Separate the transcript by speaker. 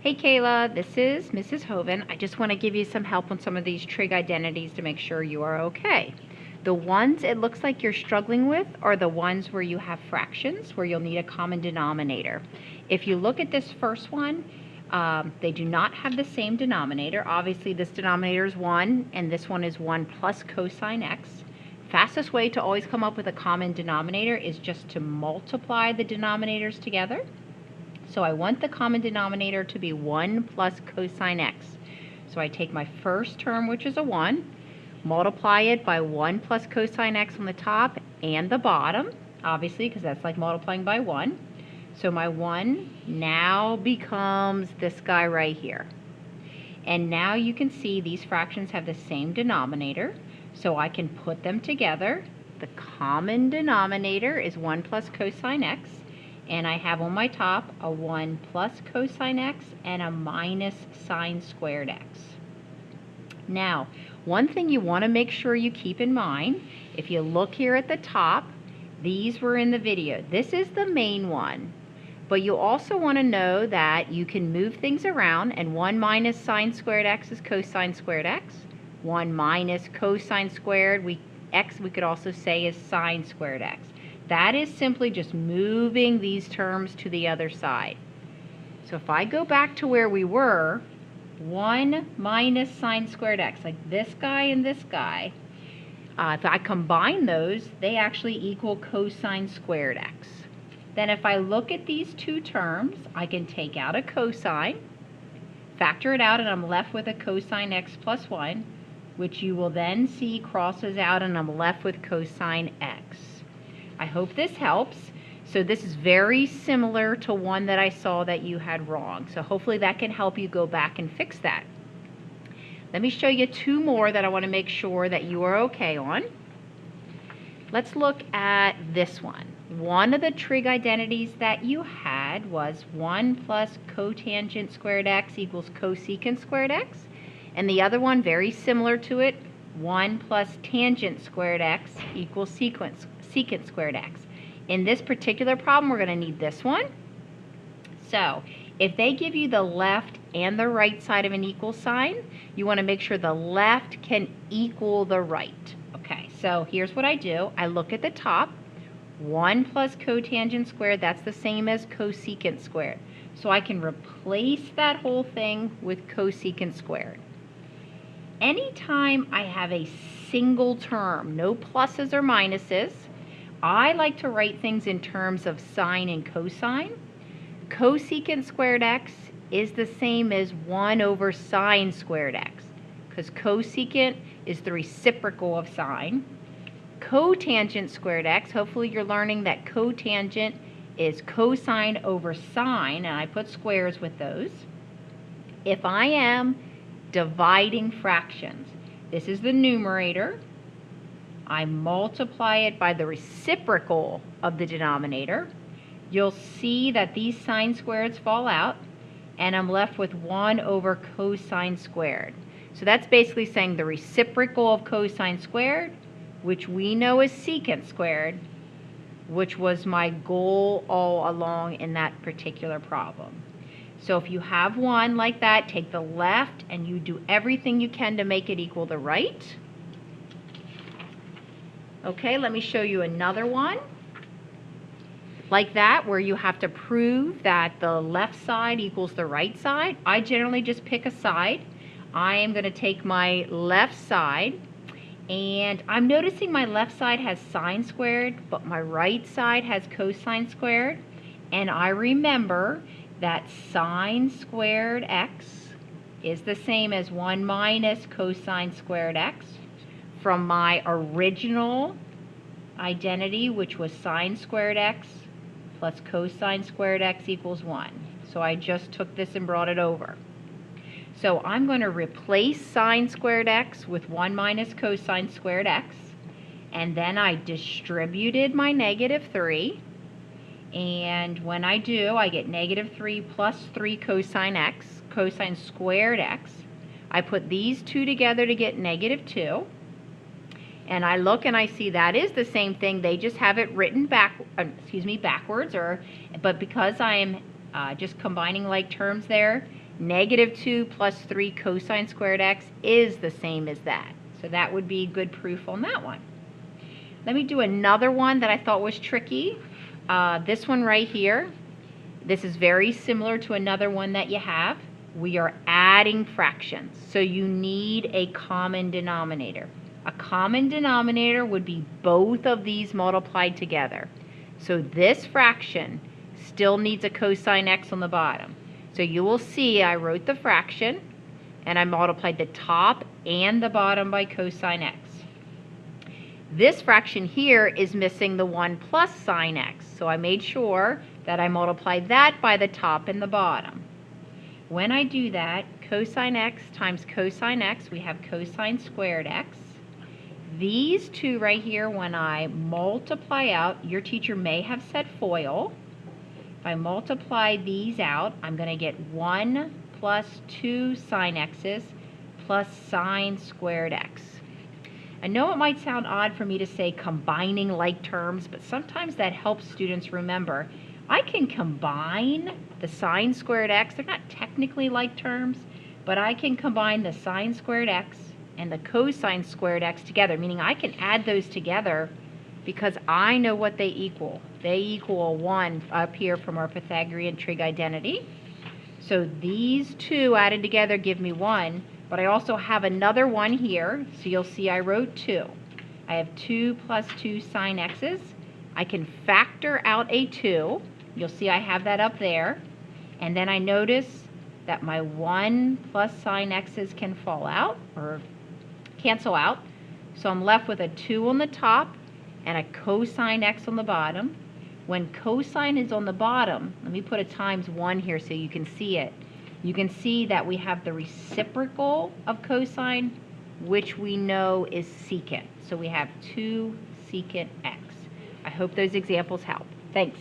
Speaker 1: Hey Kayla, this is Mrs. Hoven. I just want to give you some help on some of these trig identities to make sure you are okay. The ones it looks like you're struggling with are the ones where you have fractions, where you'll need a common denominator. If you look at this first one, they do not have the same denominator. Obviously this denominator is 1 and this one is 1 plus cosine x. Fastest way to always come up with a common denominator is just to multiply the denominators together. So I want the common denominator to be 1 plus cosine x. So I take my first term, which is a 1, multiply it by 1 plus cosine x on the top and the bottom, obviously, because that's like multiplying by 1. So my 1 now becomes this guy right here. And now you can see these fractions have the same denominator, so I can put them together. The common denominator is 1 plus cosine x. And I have on my top a 1 plus cosine x and a minus sine squared x. Now, one thing you want to make sure you keep in mind, if you look here at the top, these were in the video. This is the main one. But you also want to know that you can move things around, and 1 minus sine squared x is cosine squared x. 1 minus cosine squared x we could also say is sine squared x. That is simply just moving these terms to the other side. So if I go back to where we were, 1 minus sine squared x, like this guy and this guy, if I combine those, they actually equal cosine squared x. Then if I look at these two terms, I can take out a cosine, factor it out, and I'm left with a cosine x plus 1, which you will then see crosses out, and I'm left with cosine x. I hope this helps. So this is very similar to one that I saw that you had wrong. So hopefully that can help you go back and fix that. Let me show you two more that I want to make sure that you are okay on. Let's look at this one. One of the trig identities that you had was 1 plus cotangent squared x equals cosecant squared x. And the other one, very similar to it, 1 plus tangent squared x equals secant squared x. In this particular problem, we're going to need this one. So if they give you the left and the right side of an equal sign, you want to make sure the left can equal the right. Okay, so here's what I do. I look at the top. 1 plus cotangent squared, that's the same as cosecant squared. So I can replace that whole thing with cosecant squared. Anytime I have a single term, no pluses or minuses, I like to write things in terms of sine and cosine. Cosecant squared x is the same as 1 over sine squared x, because cosecant is the reciprocal of sine. Cotangent squared x, hopefully you're learning that cotangent is cosine over sine, and I put squares with those. If I am dividing fractions, this is the numerator. I multiply it by the reciprocal of the denominator. You'll see that these sine squareds fall out, and I'm left with 1 over cosine squared. So that's basically saying the reciprocal of cosine squared, which we know is secant squared, which was my goal all along in that particular problem. So if you have one like that, take the left and you do everything you can to make it equal the right. Okay, let me show you another one like that, where you have to prove that the left side equals the right side. I generally just pick a side. I am going to take my left side, and I'm noticing my left side has sine squared, but my right side has cosine squared. And I remember that sine squared x is the same as 1 minus cosine squared x from my original identity, which was sine squared x plus cosine squared x equals 1. So I just took this and brought it over. So I'm going to replace sine squared x with 1 minus cosine squared x, and then I distributed my negative 3, and when I do, I get negative 3 plus 3 cosine x, cosine squared x. I put these two together to get negative 2, and I look and I see that is the same thing. They just have it written backwards, but because I am just combining like terms there, Negative 2 plus 3 cosine squared x is the same as that. So that would be good proof on that one. Let me do another one that I thought was tricky. This one right here. This is very similar to another one that you have. We are adding fractions, so you need a common denominator. A common denominator would be both of these multiplied together. So this fraction still needs a cosine x on the bottom. So you will see I wrote the fraction, and I multiplied the top and the bottom by cosine x. This fraction here is missing the 1 plus sine x, so I made sure that I multiplied that by the top and the bottom. When I do that, cosine x times cosine x, we have cosine squared x. These two right here, when I multiply out, your teacher may have said FOIL. If I multiply these out, I'm going to get 1 plus 2 sine x's plus sine squared x. I know it might sound odd for me to say combining like terms, but sometimes that helps students remember. I can combine the sine squared x. They're not technically like terms, but I can combine the sine squared x and the cosine squared x together, meaning I can add those together because I know what they equal. They equal 1 up here from our Pythagorean trig identity. So these two added together give me 1, but I also have another 1 here, so you'll see I wrote 2. I have 2 plus 2 sine x's. I can factor out a 2. You'll see I have that up there. And then I notice that my 1 plus sine x's can fall out, or cancel out. So I'm left with a 2 on the top and a cosine x on the bottom. When cosine is on the bottom, let me put a times 1 here so you can see it. You can see that we have the reciprocal of cosine, which we know is secant. So we have 2 secant x. I hope those examples help. Thanks.